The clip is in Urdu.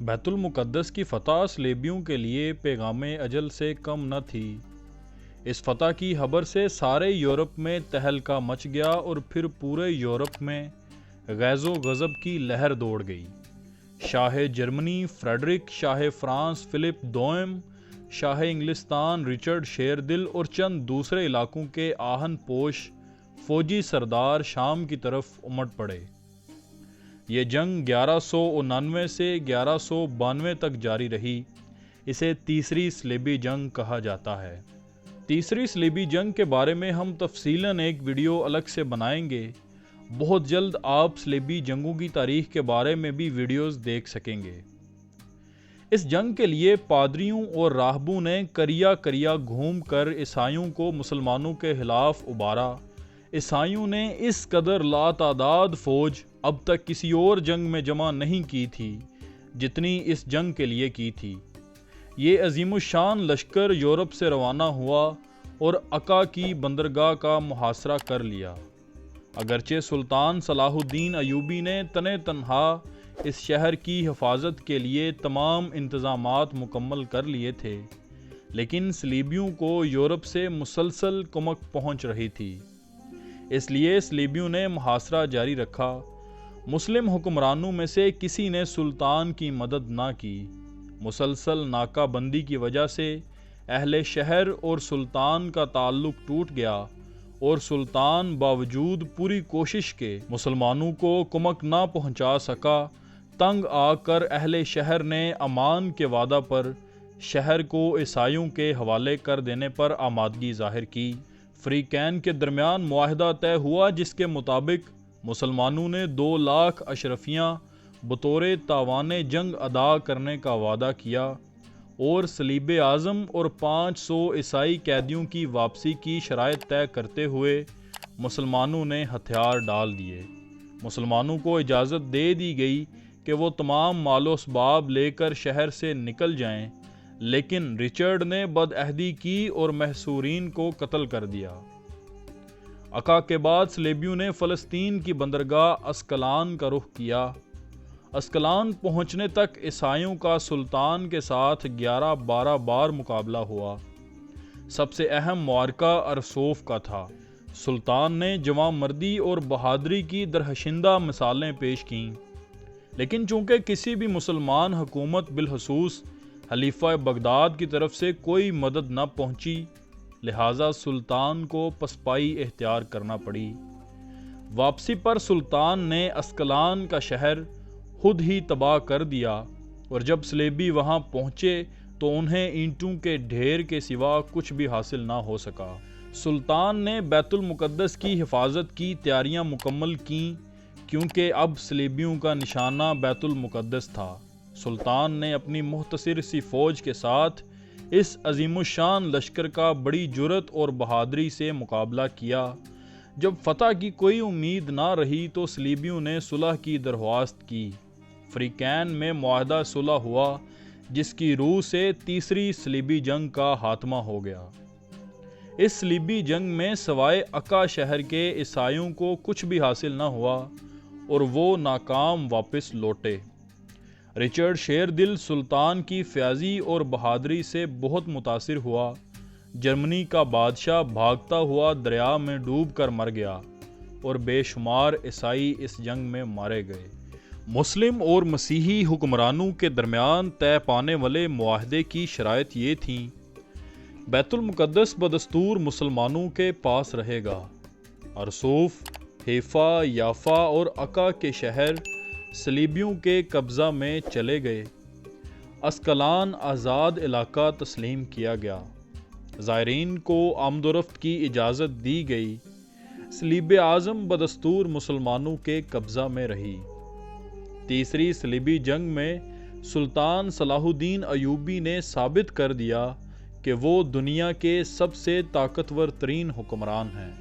بیت المقدس کی فتح صلیبیوں کے لیے پیغام اجل سے کم نہ تھی۔ اس فتح کی خبر سے سارے یورپ میں تہلکہ مچ گیا اور پھر پورے یورپ میں غیظ و غضب کی لہر دوڑ گئی۔ شاہ جرمنی فریڈرک، شاہ فرانس فلپ دوم، شاہ انگلستان رچرڈ شیردل اور چند دوسرے علاقوں کے آہن پوش فوجی سردار شام کی طرف امٹ پڑے۔ یہ جنگ 1199 سے 1192 تک جاری رہی۔ اسے تیسری صلیبی جنگ کہا جاتا ہے۔ تیسری صلیبی جنگ کے بارے میں ہم تفصیلاً ایک ویڈیو الگ سے بنائیں گے۔ بہت جلد آپ صلیبی جنگوں کی تاریخ کے بارے میں بھی ویڈیوز دیکھ سکیں گے۔ اس جنگ کے لیے پادریوں اور راہبوں نے کریا کریا گھوم کر عیسائیوں کو مسلمانوں کے خلاف ابھارا۔ عیسائیوں نے اس قدر لاتعداد فوج اب تک کسی اور جنگ میں جمع نہیں کی تھی جتنی اس جنگ کے لیے کی تھی۔ یہ عظیم الشان لشکر یورپ سے روانہ ہوا اور عکا کی بندرگاہ کا محاصرہ کر لیا۔ اگرچہ سلطان صلاح الدین ایوبی نے تنِ تنہا اس شہر کی حفاظت کے لیے تمام انتظامات مکمل کر لیے تھے، لیکن صلیبیوں کو یورپ سے مسلسل کمک پہنچ رہی تھی، اس لیے صلیبیوں نے محاصرہ جاری رکھا۔ مسلم حکمرانوں میں سے کسی نے سلطان کی مدد نہ کی۔ مسلسل ناکہ بندی کی وجہ سے اہل شہر اور سلطان کا تعلق ٹوٹ گیا اور سلطان باوجود پوری کوشش کے مسلمانوں کو کمک نہ پہنچا سکا۔ تنگ آ کر اہل شہر نے امان کے وعدہ پر شہر کو عیسائیوں کے حوالے کر دینے پر آمادگی ظاہر کی۔ فریقین کے درمیان معاہدہ طے ہوا جس کے مطابق مسلمانوں نے 2 لاکھ اشرفیاں بطور تاوان جنگ ادا کرنے کا وعدہ کیا اور صلیب اعظم اور 500 عیسائی قیدیوں کی واپسی کی شرائط طے کرتے ہوئے مسلمانوں نے ہتھیار ڈال دیے۔ مسلمانوں کو اجازت دے دی گئی کہ وہ تمام مال و اسباب لے کر شہر سے نکل جائیں، لیکن رچرڈ نے بدعہدی کی اور محصورین کو قتل کر دیا۔ عکا کے بعد صلیبیوں نے فلسطین کی بندرگاہ اسکلان کا رخ کیا۔ اسکلان پہنچنے تک عیسائیوں کا سلطان کے ساتھ 11-12 بار مقابلہ ہوا۔ سب سے اہم معرکہ ارسوف کا تھا۔ سلطان نے جواں مردی اور بہادری کی درخشندہ مثالیں پیش کیں، لیکن چونکہ کسی بھی مسلمان حکومت بالخصوص خلیفہ بغداد کی طرف سے کوئی مدد نہ پہنچی، لہٰذا سلطان کو پسپائی اختیار کرنا پڑی۔ واپسی پر سلطان نے اسکلان کا شہر خود ہی تباہ کر دیا اور جب صلیبی وہاں پہنچے تو انہیں اینٹوں کے ڈھیر کے سوا کچھ بھی حاصل نہ ہو سکا۔ سلطان نے بیت المقدس کی حفاظت کی تیاریاں مکمل کیں کیونکہ اب صلیبیوں کا نشانہ بیت المقدس تھا۔ سلطان نے اپنی مختصر سی فوج کے ساتھ اس عظیم الشان لشکر کا بڑی جرأت اور بہادری سے مقابلہ کیا۔ جب فتح کی کوئی امید نہ رہی تو صلیبیوں نے صلح کی درخواست کی۔ فریقین میں معاہدہ صلح ہوا جس کی روح سے تیسری صلیبی جنگ کا خاتمہ ہو گیا۔ اس صلیبی جنگ میں سوائے عکا شہر کے عیسائیوں کو کچھ بھی حاصل نہ ہوا اور وہ ناکام واپس لوٹے۔ رچرڈ شیردل سلطان کی فیاضی اور بہادری سے بہت متاثر ہوا۔ جرمنی کا بادشاہ بھاگتا ہوا دریا میں ڈوب کر مر گیا اور بے شمار عیسائی اس جنگ میں مارے گئے۔ مسلم اور مسیحی حکمرانوں کے درمیان طے پانے والے معاہدے کی شرائط یہ تھیں: بیت المقدس بدستور مسلمانوں کے پاس رہے گا۔ ارسوف، حیفا، یافا اور عکا کے شہر صلیبیوں کے قبضہ میں چلے گئے۔ اسکلان آزاد علاقہ تسلیم کیا گیا۔ زائرین کو آمد و رفت کی اجازت دی گئی۔ صلیب اعظم بدستور مسلمانوں کے قبضہ میں رہی۔ تیسری صلیبی جنگ میں سلطان صلاح الدین ایوبی نے ثابت کر دیا کہ وہ دنیا کے سب سے طاقتور ترین حکمران ہیں۔